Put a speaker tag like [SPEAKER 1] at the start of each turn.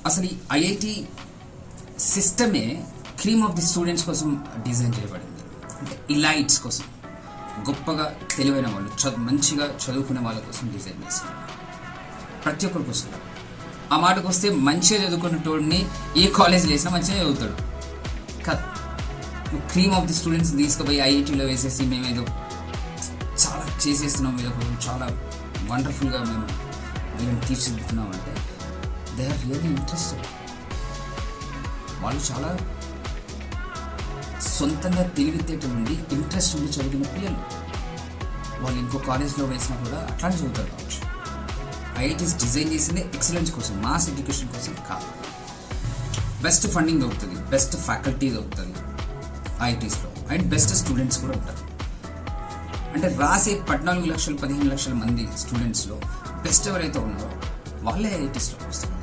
[SPEAKER 1] అసలు ఈ ఐఐటి సిస్టమే క్రీమ్ ఆఫ్ ది స్టూడెంట్స్ కోసం డిజైన్ చేయబడింది. అంటే ఇలైట్స్ కోసం, గొప్పగా తెలివైన వాళ్ళు, మంచిగా చదువుకునే వాళ్ళ కోసం డిజైన్ చేశారు. ప్రతి ఒక్కరి కోసం. ఆ మాటకు వస్తే మంచిగా చదువుకున్నటోడిని ఏ కాలేజీలో వేసినా మంచిగా చదువుతాడు కదా. క్రీమ్ ఆఫ్ ది స్టూడెంట్స్ తీసుకుపోయి ఐఐటీలో వేసేసి మేమేదో చాలా చేసేస్తున్నాం, మీద చాలా వండర్ఫుల్గా మేము వీళ్ళని తీర్చిదిద్దుతున్నాం అంటే దే ఆర్ రియల్లీ ఇంట్రెస్టెడ్. వాళ్ళు చాలా సొంతంగా తెలివితేటలు నుండి ఇంట్రెస్ట్ ఉండి చదివిన పిల్లలు. వాళ్ళు ఇంకో కాలేజ్లో వేసినా కూడా అట్లానే చదువుతారు కావచ్చు. ఐఐటీస్ డిజైన్ చేసిందే ఎక్సలెన్స్ కోసం, మాస్ ఎడ్యుకేషన్ కోసం కాదు. బెస్ట్ ఫండింగ్ దొరుకుతుంది, బెస్ట్ ఫ్యాకల్టీ దొరుకుతుంది ఐఐటీస్లో, అండ్ బెస్ట్ స్టూడెంట్స్ కూడా ఉంటారు. అంటే రాసే 14 లక్షలు 15 లక్షల మంది స్టూడెంట్స్లో బెస్ట్ ఎవరైతే ఉన్నారో వాళ్ళే ఐఐటీస్లోకి వస్తారు.